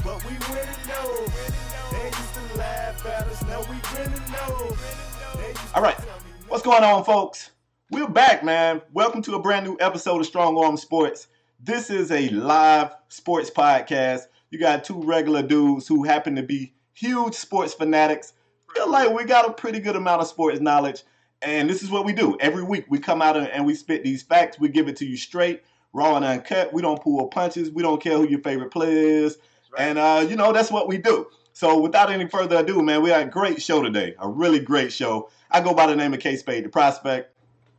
but we really know. They used to laugh at us, now we really know. All right, what's going on, folks? We're back, man. Welcome to a brand new episode of Strong Arm Sports. This is a live sports podcast. You got two regular dudes who happen to be huge sports fanatics. Feel like we got a pretty good amount of sports knowledge, and this is what we do. Every week we come out and we spit these facts. We give it to you straight, raw and uncut. We don't pull punches. We don't care who your favorite player is. Right. And, that's what we do. So without any further ado, man, we got a great show today, a really great show. I go by the name of KSpadeTheProspect.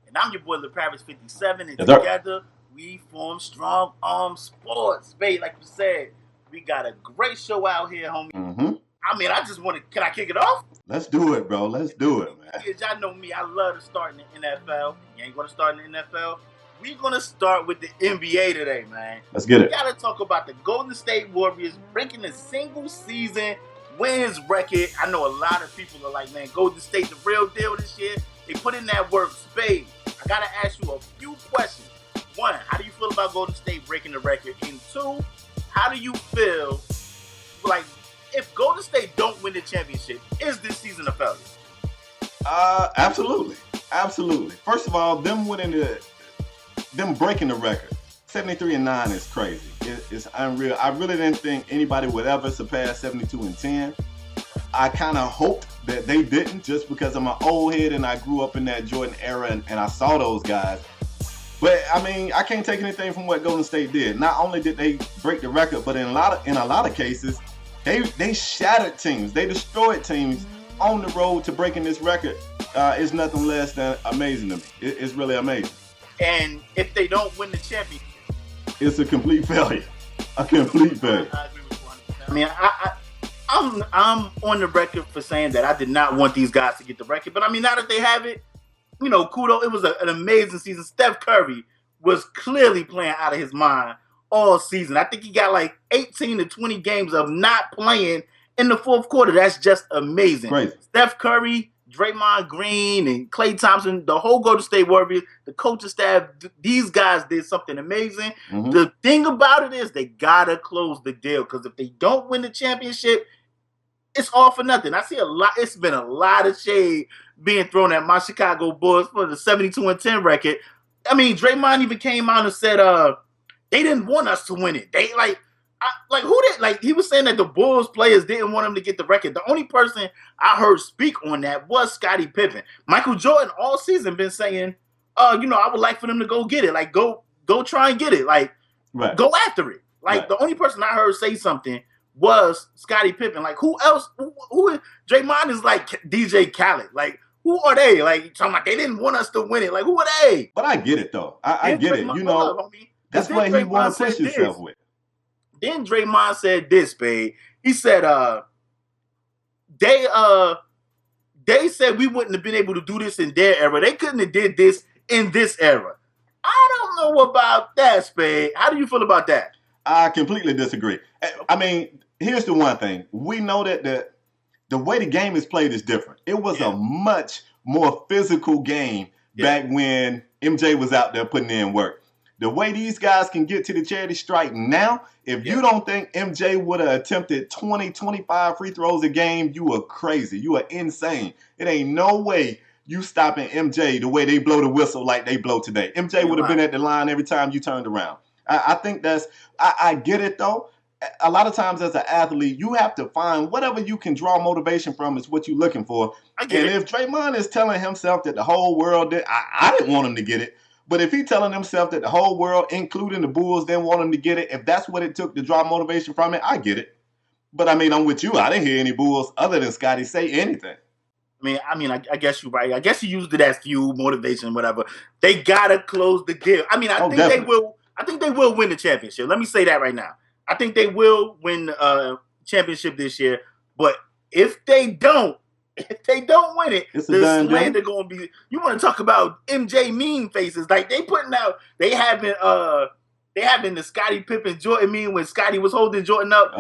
And I'm your boy, LeParis57, and together we form Strong Arm Sports. Spade, like you said, we got a great show out here, homie. Mm-hmm. I mean, I just want to, can I kick it off? Let's do it, bro. Let's do it, man. Y'all know me, I love to start in the NFL. You ain't going to start in the NFL. We're going to start with the NBA today, man. Let's get it. We got to talk about the Golden State Warriors breaking the single season wins record. I know a lot of people are like, man, Golden State the real deal this year. They put in that work. Spade, I got to ask you a few questions. One, how do you feel about Golden State breaking the record? And two, how do you feel like if Golden State don't win the championship, is this season a failure? Absolutely. Absolutely. First of all, them breaking the record, 73-9 is crazy. It's unreal. I really didn't think anybody would ever surpass 72-10. I kind of hoped that they didn't, just because I'm an old head and I grew up in that Jordan era and I saw those guys. But I mean, I can't take anything from what Golden State did. Not only did they break the record, but in a lot of cases, they shattered teams. They destroyed teams on the road to breaking this record. It's nothing less than amazing to me. It's really amazing. And if they don't win the championship, it's a complete failure. A complete failure. I agree with you. I mean, I'm on the record for saying that I did not want these guys to get the record. But I mean, now that they have it, kudos. It was an amazing season. Steph Curry was clearly playing out of his mind all season. I think he got like 18 to 20 games of not playing in the fourth quarter. That's just amazing. Crazy. Steph Curry, Draymond Green, and Klay Thompson, the whole Golden State Warriors, the coaching staff, these guys did something amazing. Mm-hmm. The thing about it is they got to close the deal, because if they don't win the championship, it's all for nothing. I see a lot. It's been a lot of shade being thrown at my Chicago Bulls for the 72-10 record. I mean, Draymond even came out and said, they didn't want us to win it. They he was saying that the Bulls players didn't want him to get the record. The only person I heard speak on that was Scottie Pippen. Michael Jordan all season been saying, I would like for them to go get it. Like, go try and get it. Like, right. Go after it. Like, right. The only person I heard say something was Scottie Pippen. Like, who else? Who is Draymond is like DJ Khaled. Like, who are they? Like, talking about they didn't want us to win it. Like, who are they? But I get it, though. I get it. That's what he want to push himself with. Then Draymond said this, Spade. He said, they said we wouldn't have been able to do this in their era. They couldn't have did this in this era. I don't know about that, Spade. How do you feel about that? I completely disagree. I mean, here's the one thing. We know that the way the game is played is different. It was a much more physical game back when MJ was out there putting in work. The way these guys can get to the charity stripe now, if you don't think MJ would have attempted 20, 25 free throws a game, you are crazy. You are insane. It ain't no way you stopping MJ the way they blow the whistle like they blow today. MJ would have been at the line every time you turned around. I think I get it, though. A lot of times as an athlete, you have to find whatever you can draw motivation from is what you're looking for. If Draymond is telling himself that the whole world did, I didn't want him to get it. But if he's telling himself that the whole world, including the Bulls, didn't want him to get it, if that's what it took to draw motivation from it, I get it. But, I mean, I'm with you. I didn't hear any Bulls other than Scottie say anything. I guess you're right. I guess you used it as fuel, motivation, whatever. They got to close the deal. I mean, I think they will win the championship. Let me say that right now. I think they will win the championship this year. But if they don't win it, the slander gonna be. You want to talk about MJ meme faces? Like they having the Scottie Pippen Jordan meme when Scottie was holding Jordan up.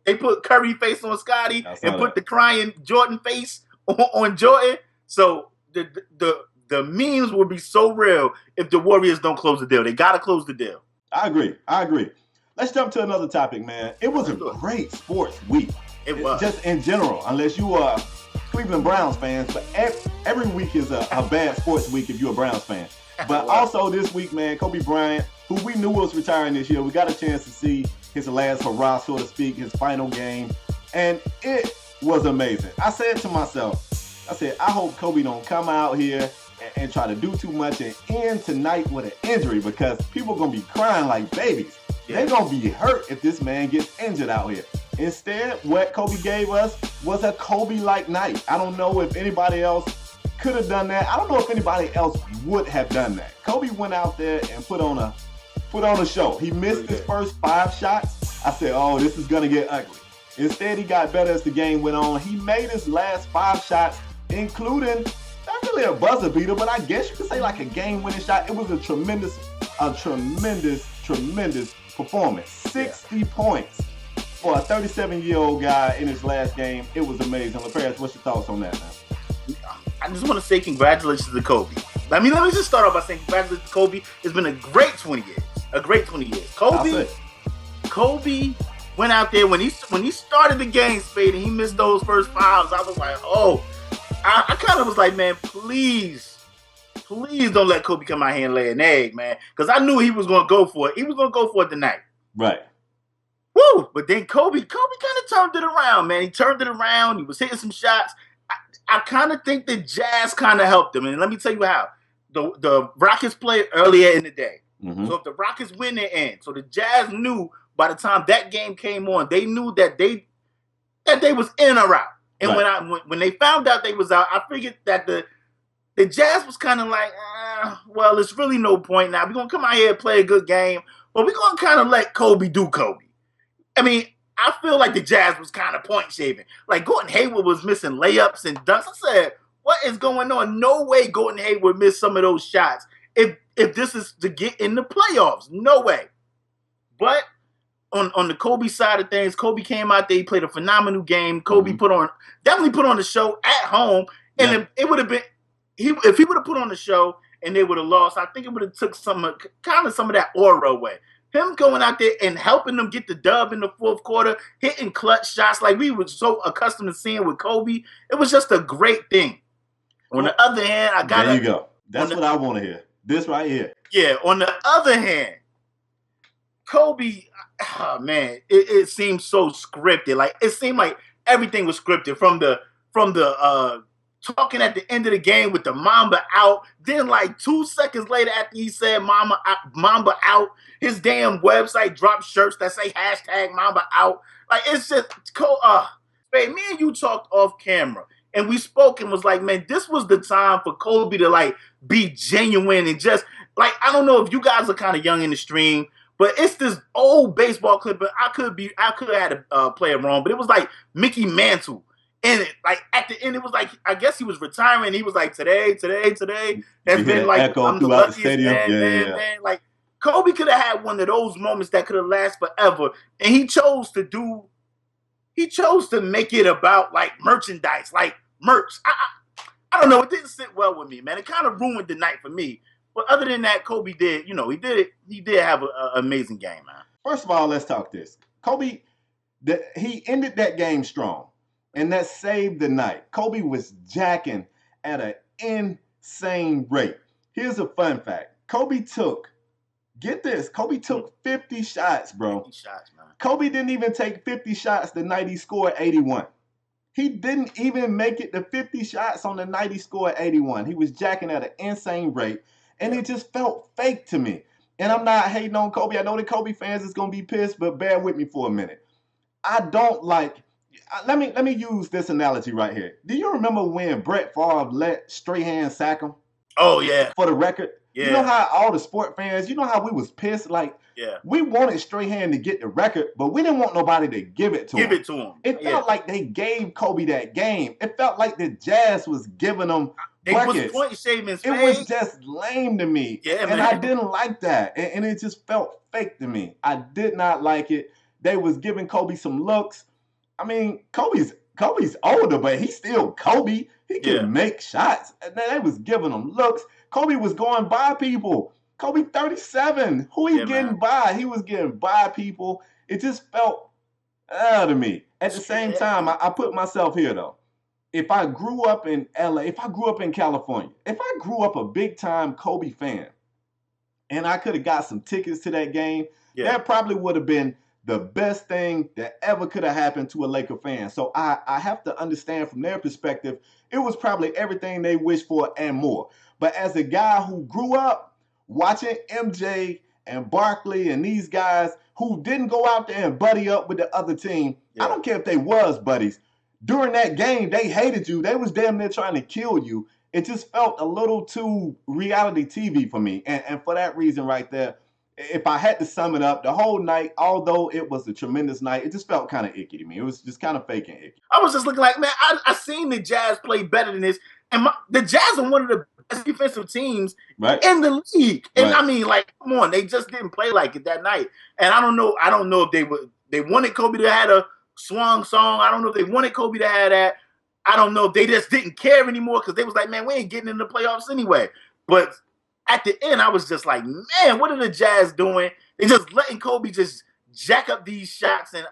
They put Curry face on Scottie and put the crying Jordan face on Jordan. So the memes will be so real if the Warriors don't close the deal. They gotta close the deal. I agree. let's jump to another topic, man. It was a great sports week. It was. Just in general, unless you are Cleveland Browns fans, but every week is a bad sports week if you're a Browns fan. But also this week, man, Kobe Bryant, who we knew was retiring this year, we got a chance to see his last hurrah, so to speak, his final game. And it was amazing. I said to myself, I hope Kobe don't come out here and try to do too much and end tonight with an injury, because people are going to be crying like babies. Yeah. They're going to be hurt if this man gets injured out here. Instead, what Kobe gave us was a Kobe-like night. I don't know if anybody else could have done that. I don't know if anybody else would have done that. Kobe went out there and put on a show. He missed his first 5 shots. I said, oh, this is going to get ugly. Instead, he got better as the game went on. He made his last 5 shots, including not really a buzzer beater, but I guess you could say like a game-winning shot. It was a tremendous performance. 60 points for a 37-year-old guy in his last game. It was amazing. LaParis, what's your thoughts on that, man? I just want to say congratulations to Kobe. Let me just start off by saying congratulations to Kobe. It's been a great 20 years. A great 20 years. Kobe went out there when he started the game, Spade, and he missed those first fouls. I was like, oh, I kind of was like, man, please don't let Kobe come out here and lay an egg, man, because I knew he was going to go for it. He was going to go for it tonight. Right. Woo! But then Kobe kind of turned it around, man. He turned it around. He was hitting some shots. I kind of think the Jazz kind of helped him, and let me tell you how. The Rockets played earlier in the day. Mm-hmm. So if the Rockets win, they end. So the Jazz knew by the time that game came on, they knew that they was in or out. And right. when they found out they was out, I figured that the Jazz was kind of like, well, it's really no point now. We're going to come out here and play a good game, but we're going to kind of let Kobe do Kobe. I mean, I feel like the Jazz was kind of point shaving. Like Gordon Hayward was missing layups and dunks. I said, what is going on? No way Gordon Hayward missed some of those shots if this is to get in the playoffs. No way. But on the Kobe side of things, Kobe came out there. He played a phenomenal game. Kobe definitely put on the show at home. And it would have been, if he would have put on the show and they would have lost, I think it would have took some of that aura away. Him going out there and helping them get the dub in the fourth quarter, hitting clutch shots like we were so accustomed to seeing with Kobe, it was just a great thing. On the other hand, there you go. That's what I want to hear. This right here. Yeah. On the other hand, Kobe, oh man, it seemed so scripted. Like it seemed like everything was scripted from the talking at the end of the game with the Mamba out. Then like 2 seconds later after he said Mamba out, his damn website dropped shirts that say #Mamba out. Like it's just man, me and you talked off camera and we spoke and was like, man, this was the time for Kobe to like be genuine and just like, I don't know if you guys are kind of young in the stream, but it's this old baseball clip. But I could have had to play it wrong, but it was like Mickey Mantle. And like at the end, it was like, I guess he was retiring. He was like, today has been like, I'm the luckiest man. Like Kobe could have had one of those moments that could have lasted forever. And he chose to make it about like merchandise, like merch. I don't know. It didn't sit well with me, man. It kind of ruined the night for me. But other than that, Kobe did, he did have an amazing game, man. First of all, let's talk this. Kobe, he ended that game strong. And that saved the night. Kobe was jacking at an insane rate. Here's a fun fact. Kobe took 50 shots, bro. 50 shots, man. Kobe didn't even take 50 shots the night he scored 81. He didn't even make it to 50 shots on the night he scored 81. He was jacking at an insane rate. And it just felt fake to me. And I'm not hating on Kobe. I know the Kobe fans is going to be pissed, but bear with me for a minute. Let me use this analogy right here. Do you remember when Brett Favre let Strahan sack him? Oh, yeah. For the record? Yeah. You know how all the sport fans, you know how we was pissed? Like, we wanted Strahan to get the record, but we didn't want nobody to give it to him. It felt like they gave Kobe that game. It felt like the Jazz was giving him buckets. It was point shaving. It was just lame to me. Yeah, and I didn't like that. And it just felt fake to me. I did not like it. They was giving Kobe some looks. I mean, Kobe's older, but he's still Kobe. He can make shots. And they was giving him looks. Kobe was going by people. Kobe 37. Who he getting by? He was getting by people. It just felt to me. At the same time, I put myself here though. If I grew up in LA, if I grew up in California, if I grew up a big time Kobe fan, and I could have got some tickets to that game, that probably would have been the best thing that ever could have happened to a Laker fan. So I have to understand from their perspective, it was probably everything they wished for and more. But as a guy who grew up watching MJ and Barkley and these guys who didn't go out there and buddy up with the other team, I don't care if they was buddies. During that game, they hated you. They was damn near trying to kill you. It just felt a little too reality TV for me. And for that reason right there, if I had to sum it up, the whole night, although it was a tremendous night, it just felt kind of icky to me. It was just kind of fake and icky. I was just looking like, man, I seen the Jazz play better than this. And the Jazz are one of the best defensive teams in the league. And I mean, like, come on, they just didn't play like it that night. And I don't know if they wanted Kobe to have a swan song. I don't know if they wanted Kobe to have that. I don't know if they just didn't care anymore because they was like, man, we ain't getting in the playoffs anyway. But at the end, I was just like, man, what are the Jazz doing? They just letting Kobe just jack up these shots. And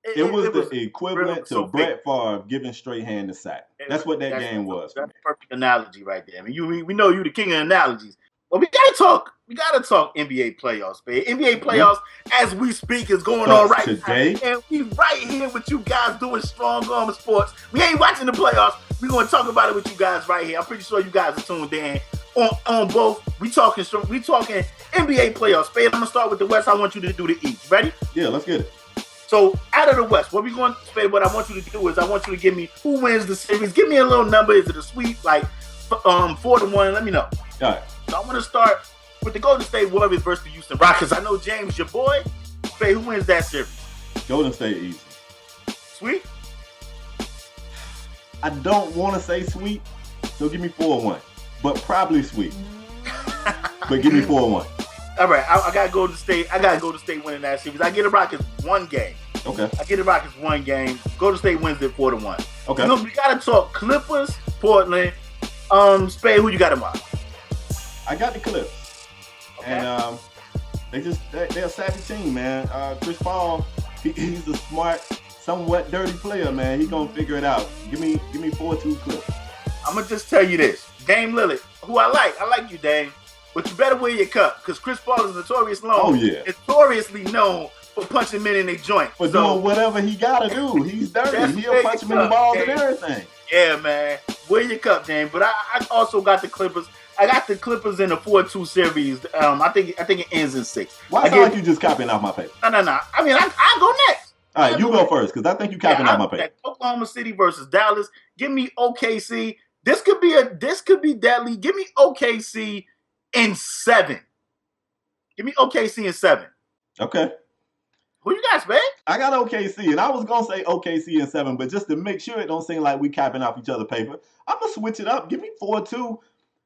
it was the equivalent to Brett Favre giving straight hand to sack. That's what that game was. That's a perfect analogy right there. I mean, we know you the king of analogies. But we gotta talk NBA playoffs, baby. NBA playoffs, as we speak, is going on right today. Now. And we right here with you guys doing Strong Arm Sports. We ain't watching the playoffs. We're gonna talk about it with you guys right here. I'm pretty sure you guys are tuned in on both. We talking NBA playoffs, baby. I'm gonna start with the West. I want you to do the East. Ready? Yeah, let's get it. So out of the West, what I want you to do is I want you to give me who wins the series. Give me a little number. Is it a sweep, like 4-1? Let me know. All right. So I want to start with the Golden State Warriors versus the Houston Rockets. I know James, your boy. Faye, who wins that series? Golden State easy. Sweet? I don't want to say sweet, so give me 4-1. But probably sweet. But give me 4-1. All right, I got Golden State. I got Golden State winning that series. I get the Rockets one game. Okay. I get the Rockets one game. Golden State wins it 4-1. Okay. So we gotta talk Clippers, Portland. Spade, who you got in mind? I got the Clips. Okay. And they're a savvy team, man. Chris Paul, he's a smart, somewhat dirty player, man. He gonna figure it out. Give me 4-2 Clips. I'm gonna just tell you this. Dame Lillard, who I like you, Dame. But you better wear your cup, because Chris Paul is notoriously known for punching men in their joint. For doing whatever he gotta do. He's dirty. He'll punch him in the balls and everything. Yeah, man. Wear your cup, Dame. But I also got the Clippers. I got the Clippers in a 4-2 series. I think it ends in 6. Why sound like you just copying off my paper? No. I mean, I go next. All right, you go first, because I think you copying off my paper. Oklahoma City versus Dallas. Give me OKC. This could be deadly. Give me OKC in 7. Give me OKC in 7. Okay. Who you got, man? I got OKC, and I was going to say OKC in 7, but just to make sure it don't seem like we capping off each other's paper, I'm going to switch it up. Give me 4-2.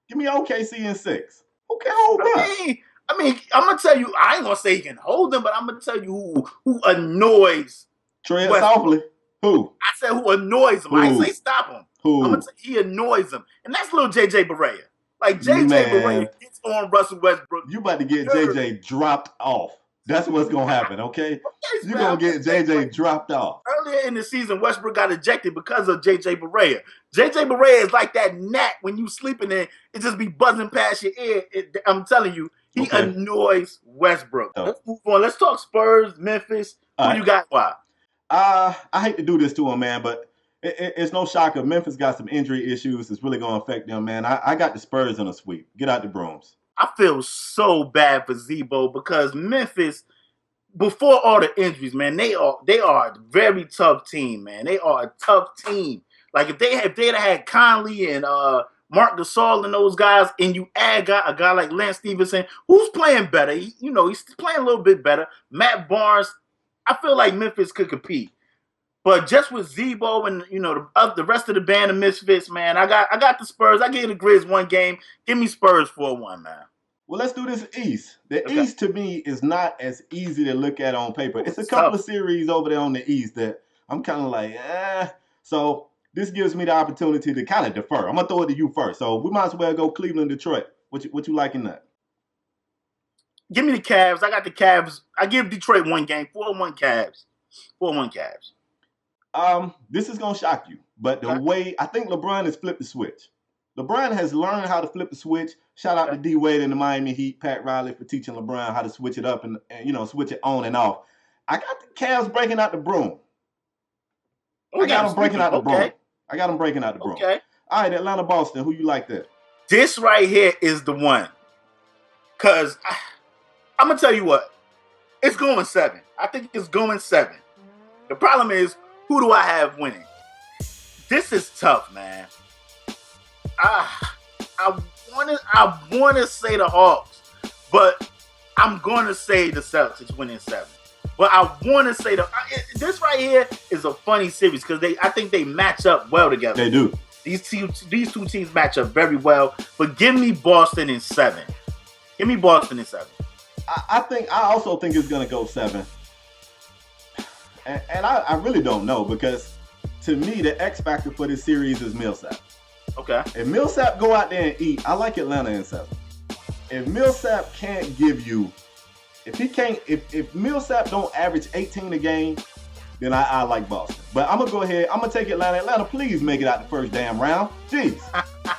Give me OKC in 6. Who can hold that? I mean, I'm going to tell you, I ain't going to say he can hold them, but I'm going to tell you who annoys Tread softly. Who? I said who annoys him. I didn't say stop him. Who? I'm going to say he annoys him. And that's little JJ Barea. Like, JJ Barea gets on Russell Westbrook. You about to get JJ dropped off. That's what's going to happen, okay? You're going to get JJ dropped off. Earlier in the season, Westbrook got ejected because of JJ Barea. JJ Barea is like that gnat when you sleeping there. It just be buzzing past your ear. I'm telling you, he annoys Westbrook. Let's move on. Let's talk Spurs, Memphis. Who you got? Why? I hate to do this to him, man, but it's no shocker. Memphis got some injury issues. It's really going to affect them, man. I got the Spurs in a sweep. Get out the brooms. I feel so bad for Zebo because Memphis, before all the injuries, man, they are a very tough team, man. They are a tough team. Like if they'd have had Conley and Mark Gasol and those guys, and you add a guy like Lance Stevenson, who's playing better. He's playing a little bit better. Matt Barnes, I feel like Memphis could compete. But just with Zebo and the rest of the band of misfits, man, I got the Spurs. I gave the Grizz one game. Give me Spurs 4-1, man. Well, let's do this East. The East to me is not as easy to look at on paper. It's a couple of series over there on the East that I'm kind of like, So this gives me the opportunity to kind of defer. I'm gonna throw it to you first. So we might as well go Cleveland, Detroit. What you liking that? Give me the Cavs. I got the Cavs. I give Detroit one game. 4-1 Cavs. 4-1 Cavs. This is gonna shock you, but the way I think LeBron has flipped the switch. LeBron has learned how to flip the switch. Shout out to D Wade and the Miami Heat, Pat Riley for teaching LeBron how to switch it up and switch it on and off. I got the Cavs breaking out the broom. I got them breaking out the broom. I got them breaking out the broom. Okay. All right, Atlanta, Boston. Who you like there? This right here is the one. Because I'm going to tell you what. It's going 7. I think it's going 7. The problem is, who do I have winning? This is tough, man. I want to say the Hawks, but I'm going to say the Celtics winning 7. But I want to say this right here is a funny series because I think they match up well together. They do. These two teams match up very well. But give me Boston in 7. Give me Boston in 7. I also think it's going to go 7. And I really don't know because to me the X factor for this series is Millsap. Okay. If Millsap go out there and eat, I like Atlanta in 7. If Millsap can't give you, if Millsap don't average 18 a game, then I like Boston. But I'm gonna go ahead. I'm gonna take Atlanta. Atlanta, please make it out the first damn round. Jeez,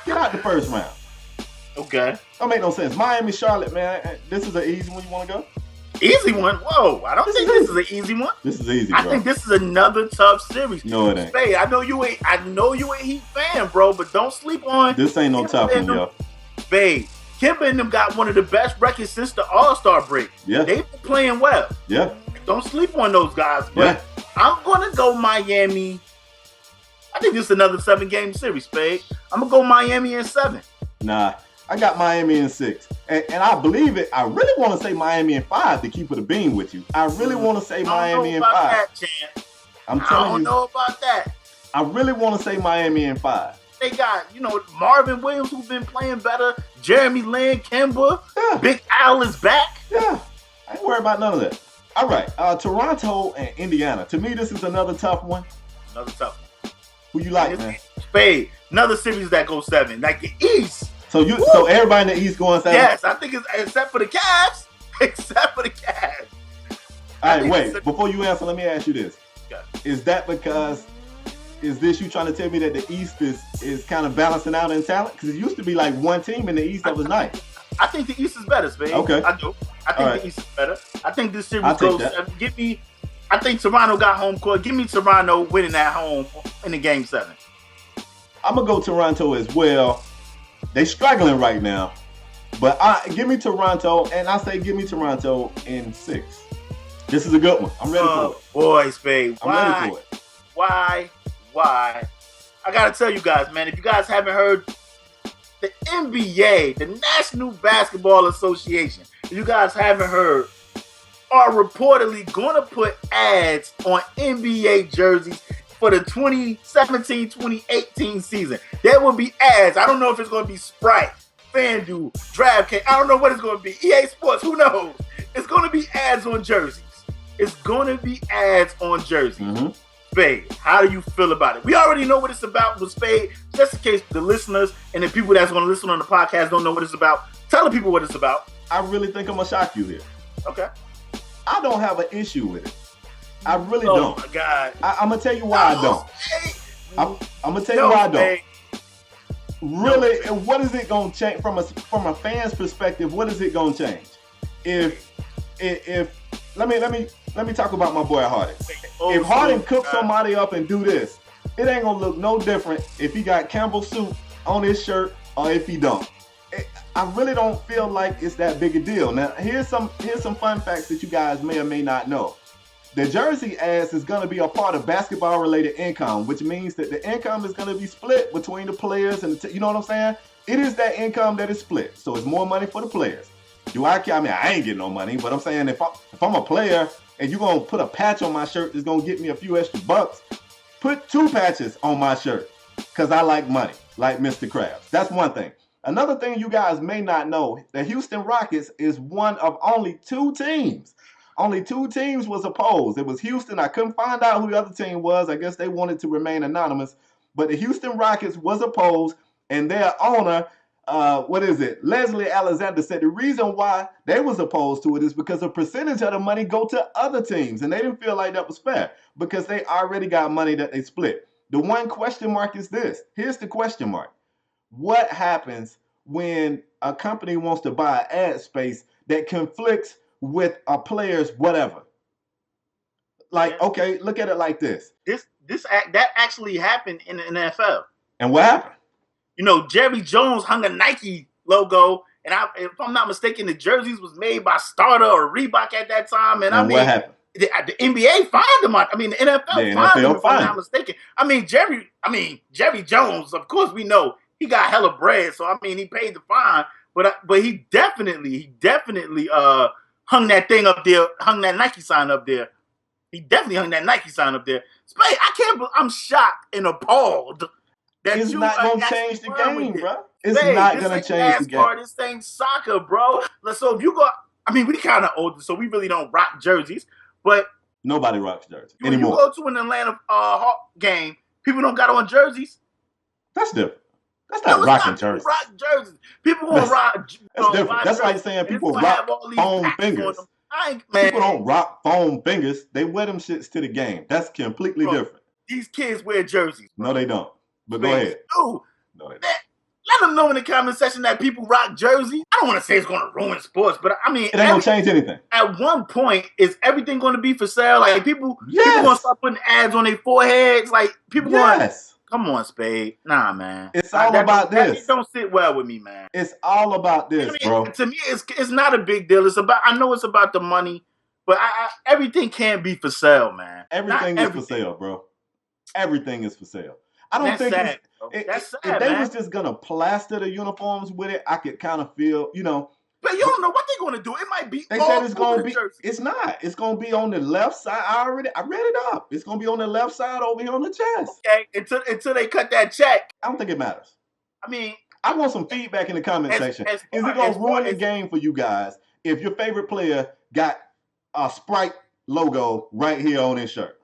get out the first round. Okay. Don't make no sense. Miami, Charlotte, man. This is an easy one. You want to go? Easy one? Whoa! I don't think this is an easy one. This is easy, bro. I think this is another tough series. No, it ain't. Spade, I know you a Heat fan, bro, but don't sleep on. This ain't no tough one, yo. Spade, Kemba and them got one of the best records since the All-Star break. Yeah. They've been playing well. Yeah. Don't sleep on those guys, but I'm gonna go Miami. I think this is another 7-game series, Spade. I'm gonna go Miami in 7. Nah. I got Miami in 6. And I believe it. I really want to say Miami in 5 to keep it a bean with you. I really want to say Miami in 5. That, I'm telling you. I don't know about that. I really want to say Miami in 5. They got, Marvin Williams who's been playing better. Jeremy Lin, Kemba. Yeah. Big Al is back. Yeah. I ain't worried about none of that. All right. Toronto and Indiana. To me, this is another tough one. Another tough one. Who you like, man? Spade. Another series that goes 7. Like the East. So everybody in the East going 7? Yes, I think it's except for the Cavs. Except for the Cavs. All right, wait. Before you answer, let me ask you this. Okay. Is this you trying to tell me that the East is kind of balancing out in talent? Because it used to be like one team in the East that was nice. I think the East is better, Spade. Okay. I do. I think the East is better. I think this series goes 7. I think Toronto got home court. Give me Toronto winning at home in the game 7. I'm going to go Toronto as well. They struggling right now. But give me Toronto, and I say give me Toronto in 6. This is a good one. I'm ready for it. Boy, Spade. I'm ready for it. Why? I got to tell you guys, man, if you guys haven't heard, the NBA, the National Basketball Association, if you guys haven't heard, are reportedly going to put ads on NBA jerseys for the 2017-2018 season. There will be ads. I don't know if it's going to be Sprite, FanDuel, DraftKings. I don't know what it's going to be. EA Sports, who knows? It's going to be ads on jerseys. It's going to be ads on jerseys. Mm-hmm. Spade, how do you feel about it? We already know what it's about with Spade. Just in case the listeners and the people that's going to listen on the podcast don't know what it's about, tell the people what it's about. I really think I'm going to shock you here. Okay. I don't have an issue with it. I really don't. Oh, my God. I'm going to tell you why I don't. I'm going to tell you why I don't. Really, what is it going to change from a fan's perspective? What is it going to change? If let me talk about my boy Harden. If Harden cooks somebody up and do this, it ain't gonna look no different if he got Campbell soup on his shirt or if he don't. I really don't feel like it's that big a deal. Now, here's some fun facts that you guys may or may not know. The jersey ads is gonna be a part of basketball-related income, which means that the income is gonna be split between the players and you know what I'm saying? It is that income that is split, so it's more money for the players. I ain't getting no money, but I'm saying if I'm a player and you're gonna put a patch on my shirt that's gonna get me a few extra bucks, put 2 patches on my shirt because I like money, like Mr. Krabs. That's one thing. Another thing you guys may not know, the Houston Rockets is one of only 2 teams. Only 2 teams was opposed. It was Houston. I couldn't find out who the other team was. I guess they wanted to remain anonymous. But the Houston Rockets was opposed, and their owner what is it? Leslie Alexander said the reason why they was opposed to it is because a percentage of the money go to other teams, and they didn't feel like that was fair because they already got money that they split. The one question mark is this. Here's the question mark. What happens when a company wants to buy ad space that conflicts with a player's whatever? Like, okay, look at it like this. That actually happened in the NFL. And what happened? You know, Jerry Jones hung a Nike logo, and if I'm not mistaken, the jerseys was made by Starter or Reebok at that time. And what happened? The NBA fined him. I mean, the NFL fined him, if I'm not mistaken. I mean, Jerry Jones, of course, we know he got hella bread, so I mean, he paid the fine. But he definitely hung that thing up there, hung that Nike sign up there. He definitely hung that Nike sign up there. Spade, I'm shocked and appalled. It's not going to change the game, bro. It's not going to change the game. This ain't soccer, bro. So if you go, I mean, we kind of older, so we really don't rock jerseys. But nobody rocks jerseys anymore. You go to an Atlanta Hawk game, people don't got on jerseys. That's different. That's not rocking jerseys. Rock jerseys. People gonna rock. That's different. That's like saying people rock foam fingers. People don't rock foam fingers. They wear them shits to the game. That's completely different. These kids wear jerseys. Bro. No, they don't. But go ahead. No, they don't. Let them know in the comment section that people rock jerseys. I don't want to say it's going to ruin sports, but I mean, it ain't going to change anything. At one point, is everything going to be for sale? Like people going to start putting ads on their foreheads. Like people going, come on, Spade. Nah, man. It's all about this. It don't sit well with me, man. It's all about this, bro. To me, it's not a big deal. I know it's about the money, but everything can't be for sale, man. Everything is for sale, bro. Everything is for sale. I don't think that's sad, if they was just gonna plaster the uniforms with it, I could kind of feel, you know. But you don't know what they're gonna do. It might be. They said it's gonna be. It's not. It's gonna be on the left side. I read it up. It's gonna be on the left side over here on the chest. Okay, until they cut that check. I don't think it matters. I mean, I want some feedback in the comment section. Is it gonna ruin the game for you guys if your favorite player got a Sprite logo right here on his shirt?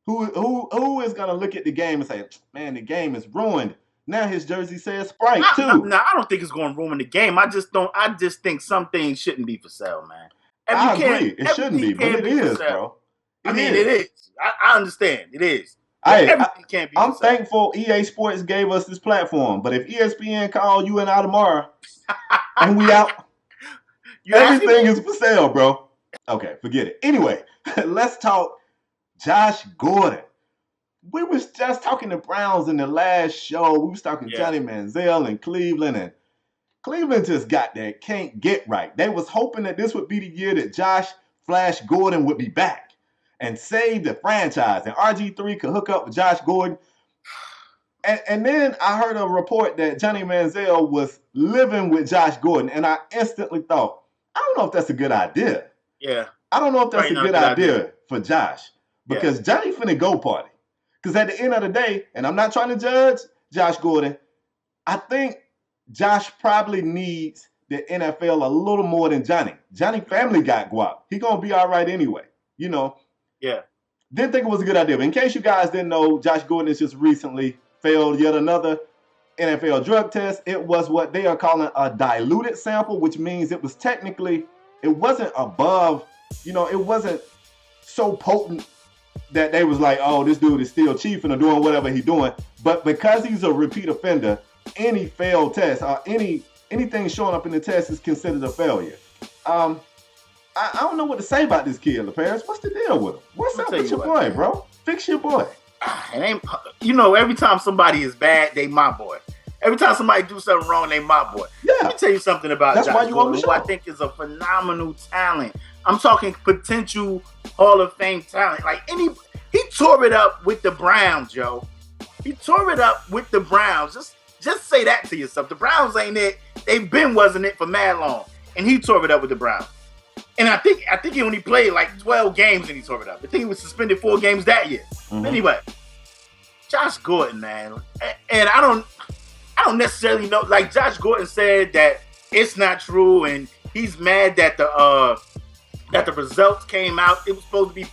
Who is gonna look at the game and say, man, the game is ruined? Now his jersey says Sprite too. No, I don't think it's gonna ruin the game. I just think some things shouldn't be for sale, man. I agree. It shouldn't be, but it is, bro. It is. I understand. It is. Everything can't be. I'm thankful EA Sports gave us this platform, but if ESPN call you and I tomorrow and we out, everything is for sale, bro. Okay, forget it. Anyway, let's talk Josh Gordon. We was just talking to Browns in the last show. We was talking Johnny Manziel and Cleveland, and Cleveland just got that can't get right. They was hoping that this would be the year that Josh Flash Gordon would be back and save the franchise, and RG3 could hook up with Josh Gordon. And then I heard a report that Johnny Manziel was living with Josh Gordon, and I instantly thought, I don't know if that's a good idea. Yeah. I don't know if that's a good idea for Josh. Because Johnny finna go party. Because at the end of the day, and I'm not trying to judge Josh Gordon, I think Josh probably needs the NFL a little more than Johnny. Johnny family got guap. He gonna be all right anyway. You know. Yeah. Didn't think it was a good idea. But in case you guys didn't know, Josh Gordon has just recently failed yet another NFL drug test. It was what they are calling a diluted sample, which means it wasn't above, it wasn't so potent that they was like, oh, this dude is still chiefing or doing whatever he's doing. But because he's a repeat offender, any failed test or anything showing up in the test is considered a failure. I don't know what to say about this kid, LaParis. What's the deal with him? What's up with your boy, bro? Fix your boy. It ain't, every time somebody is bad, they my boy. Every time somebody do something wrong, they my boy. Yeah. Let me tell you something about Josh Gordon, who I think is a phenomenal talent. I'm talking potential Hall of Fame talent. He tore it up with the Browns, yo. He tore it up with the Browns. Just say that to yourself. The Browns ain't it. They've been wasn't it for mad long. And he tore it up with the Browns. And I think he only played like 12 games and he tore it up. I think he was suspended 4 games that year. Mm-hmm. Anyway, Josh Gordon, man. And I don't necessarily know. Like Josh Gordon said that it's not true and he's mad that the results came out. It was supposed to be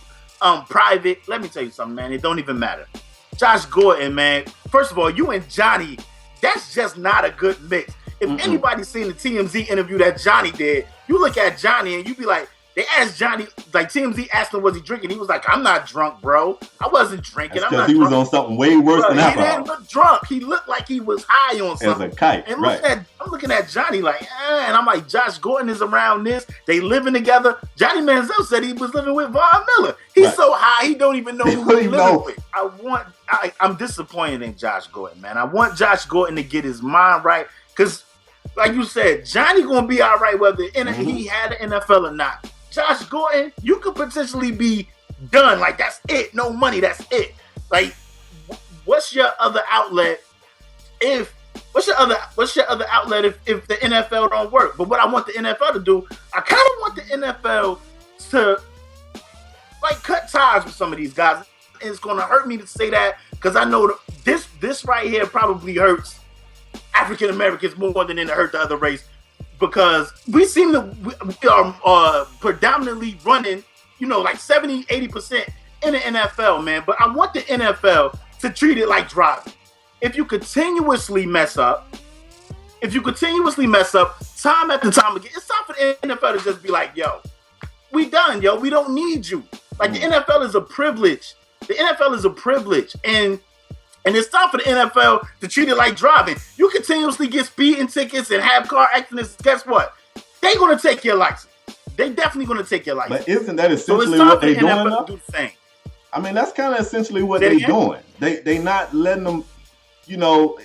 private. Let me tell you something, man. It don't even matter. Josh Gordon, man. First of all, you and Johnny That's just not a good mix. If anybody's seen the TMZ interview that Johnny did, you look at Johnny and you be like, they asked Johnny, like TMZ asked him, was he drinking? He was like, I'm not drunk, bro. I wasn't drinking. Because he was on something way worse than alcohol. He didn't look drunk. He looked like he was high on something. As a kite, and right. I'm looking at Johnny like, and I'm like, Josh Gordon is around this. They living together. Johnny Manziel said he was living with Von Miller. He's so high, he don't even know who he's living with. I'm disappointed in Josh Gordon, man. I want Josh Gordon to get his mind right. Because, like you said, Johnny going to be all right whether he had an NFL or not. Josh Gordon, you could potentially be done. Like, that's it. No money. That's it. Like, what's your other outlet if the NFL don't work? But what I want the NFL to do, I kind of want the NFL to like cut ties with some of these guys. And it's going to hurt me to say that because I know this right here probably hurts African Americans more than it hurt the other race. Because we are predominantly running, like 70, 80% in the NFL, man. But I want the NFL to treat it like driving. If you continuously mess up, time after time again, it's time for the NFL to just be like, yo, we done, yo. We don't need you. Like, the NFL is a privilege. The NFL is a privilege. And it's time for the NFL to treat it like driving. You continuously get speeding tickets and have car accidents. Guess what? They're going to take your license. They definitely going to take your license. But isn't that essentially what they're doing now? Do the same. I mean, that's kind of essentially what they're doing. They not letting them,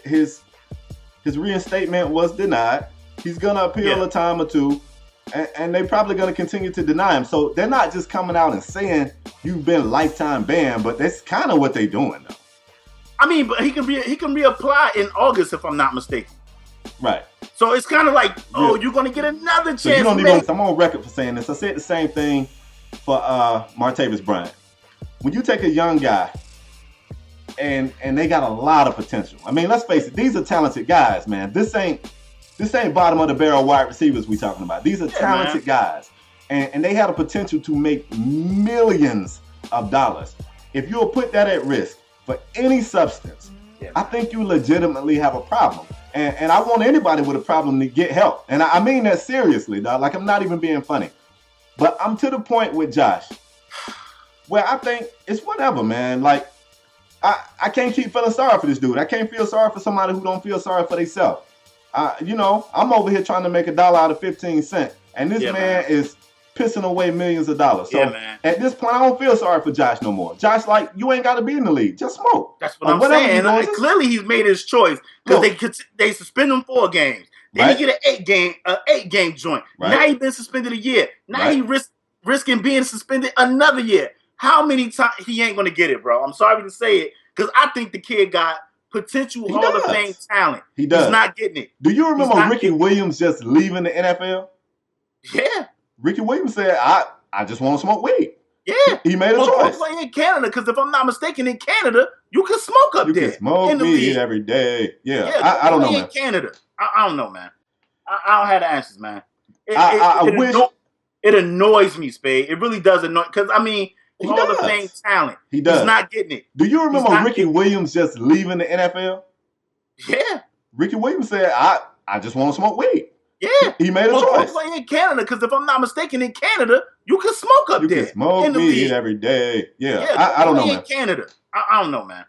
his reinstatement was denied. He's going to appeal a time or two. And they're probably going to continue to deny him. So they're not just coming out and saying you've been lifetime banned, but that's kind of what they're doing, though. I mean, but he can reapply in August if I'm not mistaken. Right. So it's kind of like, you're going to get another chance. So I'm on record for saying this. I said the same thing for Martavis Bryant. When you take a young guy and they got a lot of potential. I mean, let's face it, these are talented guys, man. This ain't bottom of the barrel wide receivers we talking about. These are talented guys. And they had a potential to make millions of dollars. If you'll put that at risk for any substance, I think you legitimately have a problem. And I want anybody with a problem to get help. And I mean that seriously, dog. Like, I'm not even being funny. But I'm to the point with Josh where I think it's whatever, man. Like, I can't keep feeling sorry for this dude. I can't feel sorry for somebody who don't feel sorry for themselves. I'm over here trying to make $1 out of 15 cents. And this man is pissing away millions of dollars. So at this point, I don't feel sorry for Josh no more. Josh, like, you ain't got to be in the league. Just smoke. That's what I'm saying. Clearly, he's made his choice because they suspend him 4 games. Then he get an 8 game joint. Right. Now he's been suspended a year. Now he risking being suspended another year. How many times he ain't gonna get it, bro? I'm sorry to say it because I think the kid got potential Hall of Fame talent. He does. He's not getting it. Do you remember Ricky Williams just leaving the NFL? Yeah. Ricky Williams said, I just want to smoke weed. Yeah. He made a choice. Play in Canada, because if I'm not mistaken, in Canada, you can smoke up there. You can smoke weed every day. Yeah. I don't know, man. In Canada. I don't know, man. I don't have the answers, man. It annoys me, Spade. It really does annoy, because, I mean, Hall of Fame talent. He does. He's not getting it. Do you remember Ricky Williams just leaving the NFL? Yeah. Ricky Williams said, I just want to smoke weed. Yeah. He made a choice. Play in Canada, because if I'm not mistaken, in Canada, you can smoke up there. You can smoke weed every day. Yeah. I don't know, man. In Canada. I don't know, man.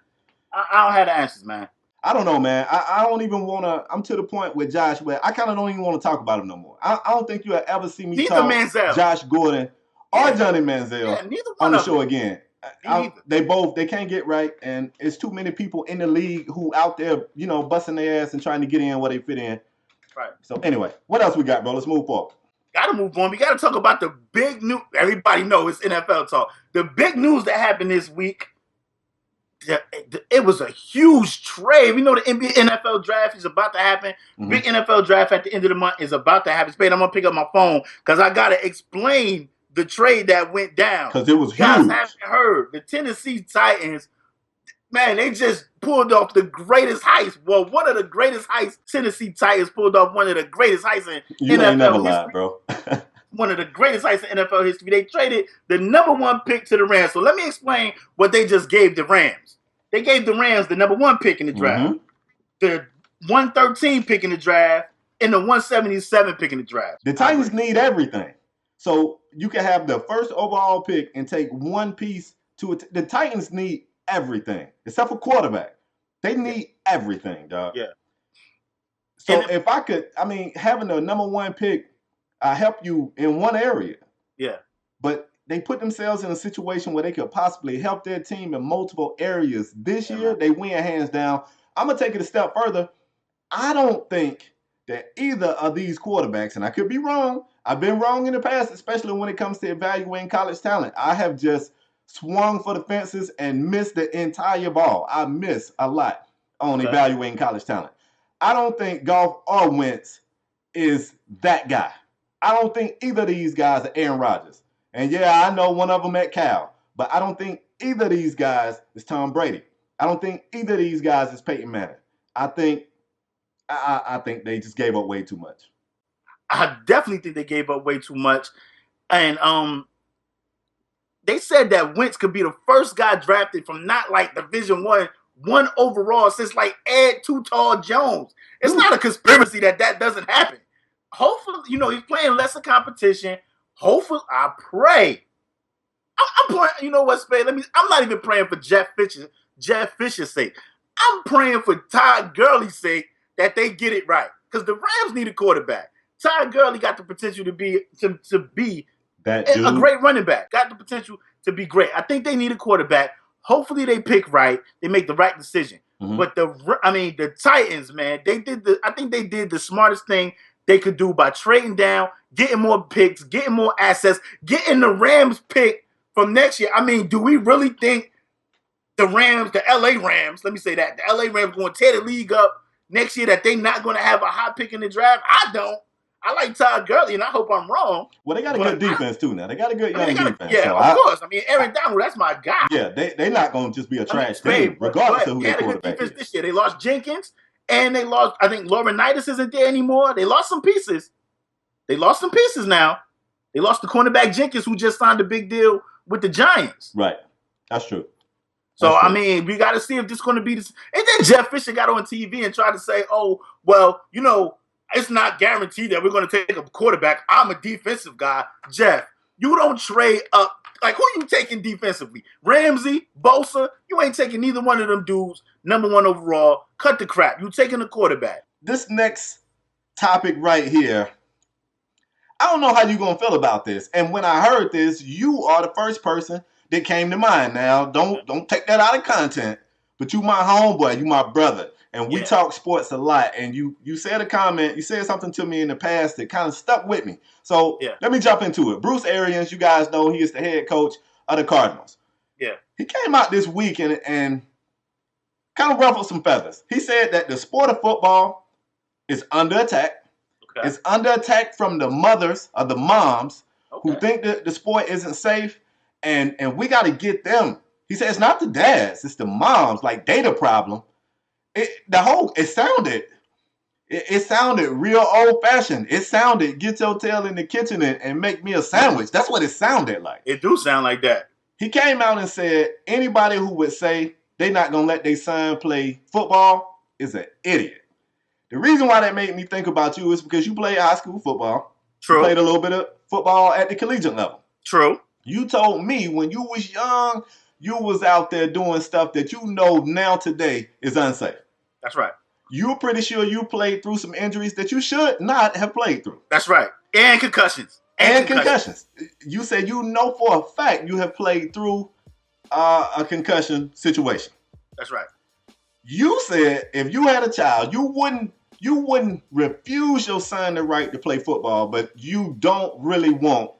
I don't have the answers, man. I don't know, man. I don't even want to. I'm to the point with Josh where I kind of don't even want to talk about him no more. I don't think you'll ever see me talk Josh Gordon or Johnny Manziel on the show again. They can't get right, and it's too many people in the league who out there, busting their ass and trying to get in where they fit in. Right. So anyway, what else we got, bro? Let's move forward. Gotta move on. We gotta talk about the big news. Everybody knows it's NFL talk. The big news that happened this week. It was a huge trade. We know the NFL draft is about to happen. Mm-hmm. Big NFL draft at the end of the month is about to happen. Spade, I'm gonna pick up my phone because I gotta explain the trade that went down. Because it was huge. Guys haven't heard. The Tennessee Titans, man, they just pulled off the greatest heist. Well, one of the greatest heists. Tennessee Titans pulled off one of the greatest heists in you NFL ain't never history. lied, bro. One of the greatest heists in NFL history. They traded the #1 pick to the Rams. So let me explain what they just gave the Rams. They gave the Rams the #1 pick in the draft. Mm-hmm. 113 pick in the draft and the 177 pick in the draft. The Titans need everything. So you can have the first overall pick and take one piece to it. The Titans need everything except for quarterback. They need everything, dog. Yeah. So if I could, having the number one pick help you in one area. Yeah. But they put themselves in a situation where they could possibly help their team in multiple areas. This year, they win hands down. I'm going to take it a step further. I don't think that either of these quarterbacks, and I could be wrong, I've been wrong in the past, especially when it comes to evaluating college talent. I have just swung for the fences and missed the entire ball. I miss a lot on evaluating college talent. I don't think Goff or Wentz is that guy. I don't think either of these guys are Aaron Rodgers. And yeah, I know one of them at Cal, but I don't think either of these guys is Tom Brady. I don't think either of these guys is Peyton Manning. I think they just gave up way too much. I definitely think they gave up way too much. And they said that Wentz could be the first guy drafted from not like Division one overall since like Ed Too Tall Jones. It's not a conspiracy that doesn't happen. Hopefully, he's playing lesser competition. Hopefully, I pray. I'm praying. You know what, Spade? I'm not even praying for Jeff Fisher's sake. I'm praying for Todd Gurley's sake that they get it right. Because the Rams need a quarterback. Todd Gurley got the potential to be a great running back. Got the potential to be great. I think they need a quarterback. Hopefully they pick right. They make the right decision. Mm-hmm. But the Titans, man, I think they did the smartest thing they could do by trading down, getting more picks, getting more assets, getting the Rams pick from next year. Do we really think the LA Rams, let me say that, the LA Rams going to tear the league up next year, that they're not going to have a high pick in the draft? I don't. I like Todd Gurley, and I hope I'm wrong. Well, they got a good defense, too, now. They got a good young defense. Yeah, so of course. Aaron Donald, that's my guy. Yeah, they're not going to just be a trash team, regardless of who their quarterback is. This year. They lost Jenkins, and they lost, I think Laurinaitis isn't there anymore. They lost some pieces. Now. They lost the cornerback Jenkins, who just signed a big deal with the Giants. Right. That's true. So, we got to see if this is going to be this. And then Jeff Fisher got on TV and tried to say, oh, well, it's not guaranteed that we're going to take a quarterback. I'm a defensive guy. Jeff, you don't trade up. Like, who are you taking defensively? Ramsey, Bosa? You ain't taking neither one of them dudes. Number one overall. Cut the crap. You taking a quarterback. This next topic right here, I don't know how you're going to feel about this. And when I heard this, you are the first person that came to mind. Now, don't take that out of content, but you my homeboy, you my brother. And we talk sports a lot. And you said a comment, you said something to me in the past that kind of stuck with me. So let me jump into it. Bruce Arians, you guys know he is the head coach of the Cardinals. Yeah. He came out this week and kind of ruffled some feathers. He said that the sport of football is under attack. Okay. It's under attack from the mothers or the moms who think that the sport isn't safe. And we got to get them. He said it's not the dads, it's the moms, like data problem. It sounded real old-fashioned. It sounded, get your tail in the kitchen and make me a sandwich. That's what it sounded like. It do sound like that. He came out and said anybody who would say they're not going to let their son play football is an idiot. The reason why that made me think about you is because you played high school football. True. You played a little bit of football at the collegiate level. True. You told me when you was young, you was out there doing stuff that you know now today is unsafe. That's right. You're pretty sure you played through some injuries that you should not have played through. That's right. And concussions. And concussions. You said you know for a fact you have played through a concussion situation. That's right. You said if you had a child, you wouldn't refuse your son the right to play football, but you don't really want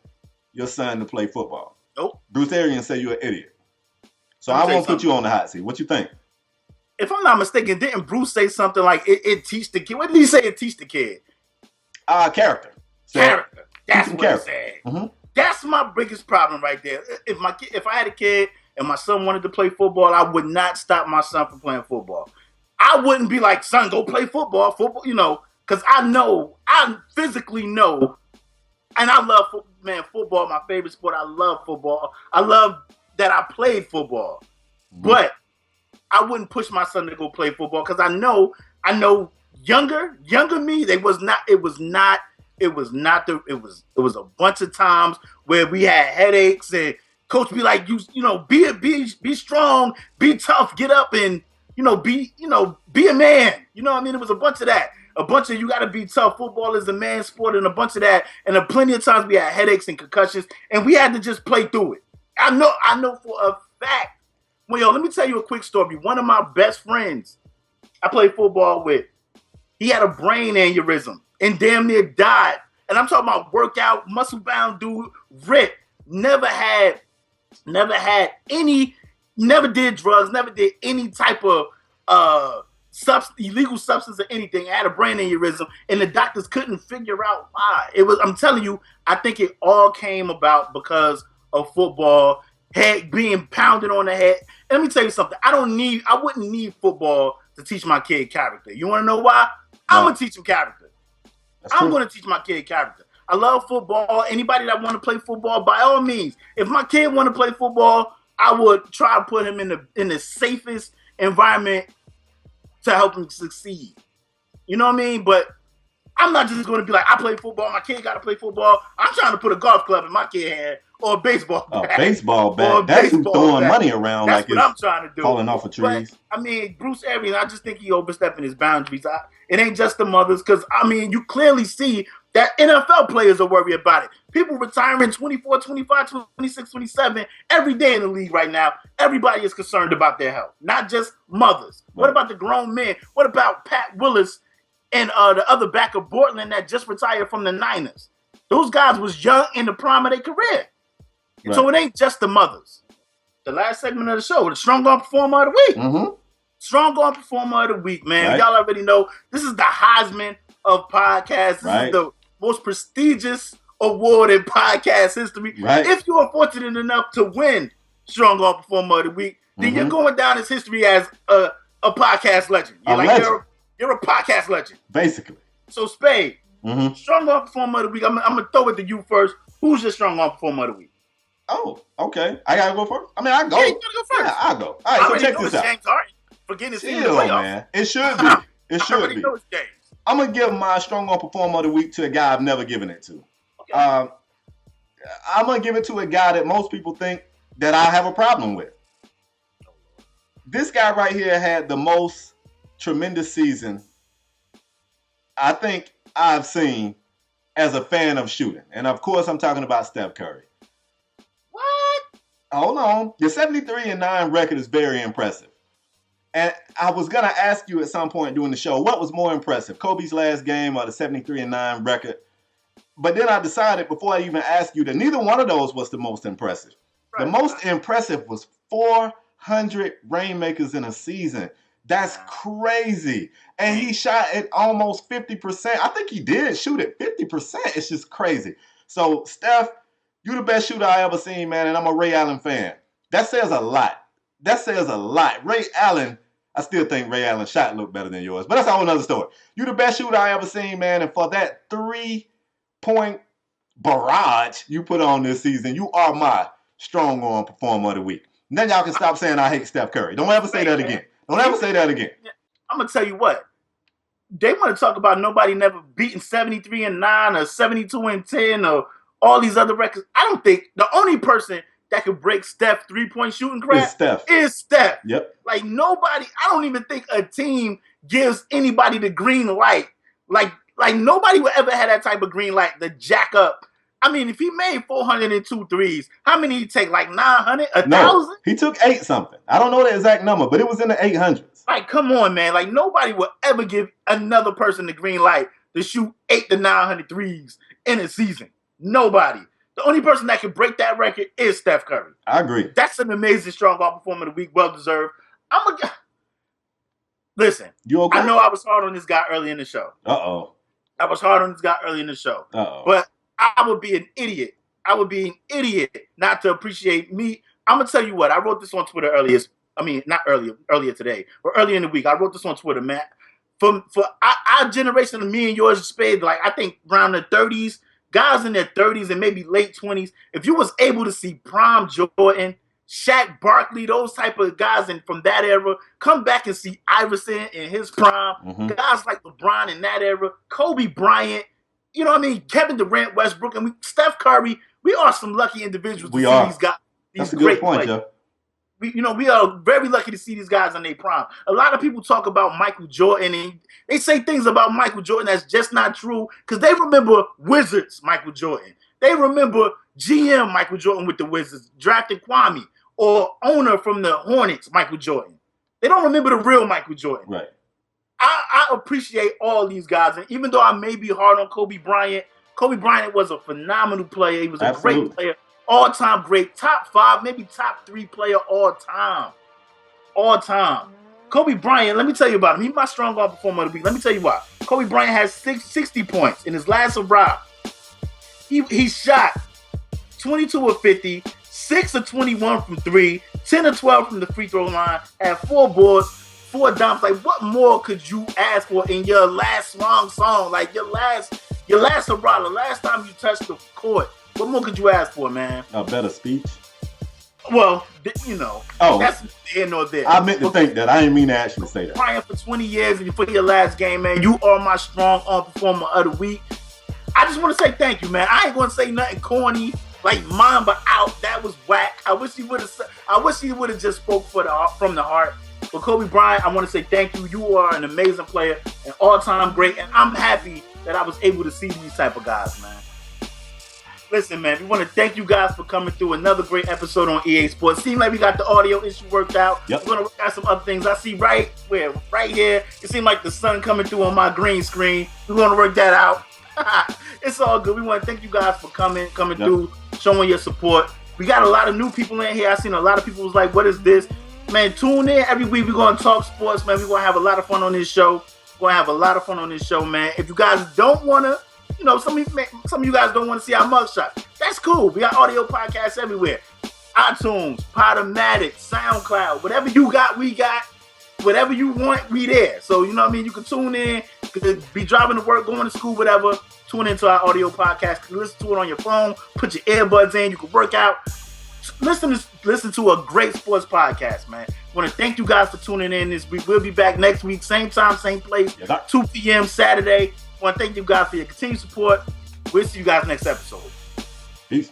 your son to play football. Nope. Bruce Arians said you're an idiot. So I won't put you on the hot seat. What you think? If I'm not mistaken, didn't Bruce say something like it teach the kid? What did he say it teach the kid? Character. Character. That's what character. he said. Mm-hmm. That's my biggest problem right there. If I had a kid and my son wanted to play football, I would not stop my son from playing football. I wouldn't be like, son, go play football, because I physically know, and I love football, my favorite sport. I love football. I love that I played football. Mm-hmm. But I wouldn't push my son to go play football because I know younger me, it was a bunch of times where we had headaches and coach be like, be strong, be tough, get up and, be a man. You know what I mean? It was a bunch of that. A bunch of you got to be tough. Football is a man sport and a bunch of that. And plenty of times we had headaches and concussions and we had to just play through it. I know for a fact. Well, let me tell you a quick story. One of my best friends I played football with, he had a brain aneurysm and damn near died. And I'm talking about workout, muscle-bound dude, ripped. Never did drugs, never did any type of illegal substance or anything. I had a brain aneurysm, and the doctors couldn't figure out why. I'm telling you, I think it all came about because of football, head being pounded on the head. And let me tell you something. I wouldn't need football to teach my kid character. You want to know why? I'm going to teach him character. I'm going to teach my kid character. I love football. Anybody that want to play football, by all means. If my kid want to play football, I would try to put him in the safest environment to help him succeed. You know what I mean? But I'm not just going to be like, I play football, my kid got to play football. I'm trying to put a golf club in my kid's hand or a baseball bat. A baseball bat. That's who's throwing money around. That's what I'm trying to do. Falling off of trees. But, Bruce Arians, I just think he overstepping his boundaries. It ain't just the mothers because, you clearly see that NFL players are worried about it. People retiring 24, 25, 26, 27 every day in the league right now. Everybody is concerned about their health, not just mothers. Right. What about the grown men? What about Pat Willis and the other back of Portland that just retired from the Niners? Those guys was young in the prime of their career. Right. So it ain't just the mothers. The last segment of the show, the Strong Arm Performer of the Week. Mm-hmm. Strong Arm Performer of the Week, man. Right. Y'all already know this is the Heisman of podcasts. This is the most prestigious award in podcast history. Right. If you are fortunate enough to win Strong Arm Performer of the Week, then you're going down as history as a podcast legend. You're a podcast legend. Basically. So, Spade, Strong Arm Performer of the Week, I'm going to throw it to you first. Who's your Strong Arm Performer of the Week? Oh, okay. I got to go first? I go. Yeah, you got to go first. Yeah, I'll go. All right, so check this out. James Harden for getting his team in the playoffs. Man. It should be. It should be. Know it's James. I'm going to give my Strong Arm Performer of the Week to a guy I've never given it to. Okay. I'm going to give it to a guy that most people think that I have a problem with. This guy right here had the most tremendous season I think I've seen as a fan of shooting. And of course, I'm talking about Steph Curry. What? Hold on. Your 73-9 record is very impressive. And I was going to ask you at some point during the show, what was more impressive, Kobe's last game or the 73-9 record? But then I decided before I even asked you that neither one of those was the most impressive. Right. The most impressive was 400 Rainmakers in a season. That's crazy. And he shot at almost 50%. I think he did shoot at 50%. It's just crazy. So, Steph, you're the best shooter I ever seen, man, and I'm a Ray Allen fan. That says a lot. Ray Allen, I still think Ray Allen's shot looked better than yours, but that's a whole other story. You're the best shooter I ever seen, man, and for that 3-point barrage you put on this season, you are my Strong Arm Performer of the Week. And then y'all can stop saying I hate Steph Curry. Don't ever say that again. Don't ever say that again. I'm going to tell you what. They want to talk about nobody never beating 73-9 or 72-10 or all these other records. I don't think the only person that could break Steph 3-point shooting crap is Steph. Yep. Like nobody, I don't even think a team gives anybody the green light. Like nobody would ever have that type of green light to jack up. I mean, if he made 402 threes, how many did he take? Like 900? 1,000? No, he took 8 something. I don't know the exact number, but it was in the 800s. Like, come on, man. Like, nobody will ever give another person the green light to shoot 800 to 900 threes in a season. Nobody. The only person that can break that record is Steph Curry. I agree. That's an amazing Strong Arm Performer of the Week. Well-deserved. Listen. You okay? I know I was hard on this guy early in the show. Uh-oh. I was hard on this guy early in the show. Uh-oh. But I would be an idiot. Not to appreciate me. I'm going to tell you what. I wrote this on Twitter earlier. I mean, not earlier today, but earlier in the week. I wrote this on Twitter, man. For our generation of me and yours, Spade, like I think around the 30s, guys in their 30s and maybe late 20s, if you was able to see prime Jordan, Shaq Barkley, those type of guys and from that era. Come back and see Iverson in his prime. Guys like LeBron in that era. Kobe Bryant. You know what I mean? Kevin Durant, Westbrook, and Steph Curry. We are some lucky individuals to see these guys. That's a good point, Jeff. We are very lucky to see these guys in their prime. A lot of people talk about Michael Jordan, and they say things about Michael Jordan that's just not true because they remember Wizards Michael Jordan. They remember GM Michael Jordan with the Wizards, drafting Kwame, or owner from the Hornets Michael Jordan. They don't remember the real Michael Jordan. Right. I appreciate all these guys, and even though I may be hard on Kobe Bryant was a phenomenal player. He was a great player. All-time great, top 5, maybe top 3 player all time. Kobe Bryant, let me tell you about him. He's my strong arm performer of the week. Let me tell you why. Kobe Bryant has 60 points in his last hurrah. He shot 22 of 50, 6 of 21 from 3, 10 of 12 from the free throw line, had 4 boards, 4 dumps. Like, what more could you ask for in your last long song? Like, your last hurrah, the last time you touched the court. What more could you ask for, man? A better speech? Well, that's here nor there. I meant to think that. I didn't mean to actually say that. Crying for 20 years and for your last game, man. You are my strong arm performer of the week. I just want to say thank you, man. I ain't going to say nothing corny like Mamba out. That was whack. I wish he would have just spoke from the heart. But Kobe Bryant, I want to say thank you. You are an amazing player, an all-time great, and I'm happy that I was able to see these type of guys, man. Listen, man, we want to thank you guys for coming through another great episode on EA Sports. Seems like we got the audio issue worked out. Yep. We're going to work out some other things. I see right here. It seemed like the sun coming through on my green screen. We're going to work that out. It's all good. We want to thank you guys for coming through, showing your support. We got a lot of new people in here. I seen a lot of people was like, what is this? Man, tune in every week. We're going to talk sports, man. We're going to have a lot of fun on this show. Man. If you guys don't want to, some of you guys don't want to see our mugshot. That's cool. We got audio podcasts everywhere. iTunes, UPodOmatic, SoundCloud. Whatever you got, we got. Whatever you want, we there. So, you know what I mean? You can tune in. You could be driving to work, going to school, whatever. Tune into our audio podcast. You can listen to it on your phone. Put your earbuds in. You can work out. Listen to a great sports podcast, man. I want to thank you guys for tuning in this week. We'll be back next week. Same time, same place. 2 p.m. Saturday. I want to thank you guys for your continued support. We'll see you guys next episode. Peace.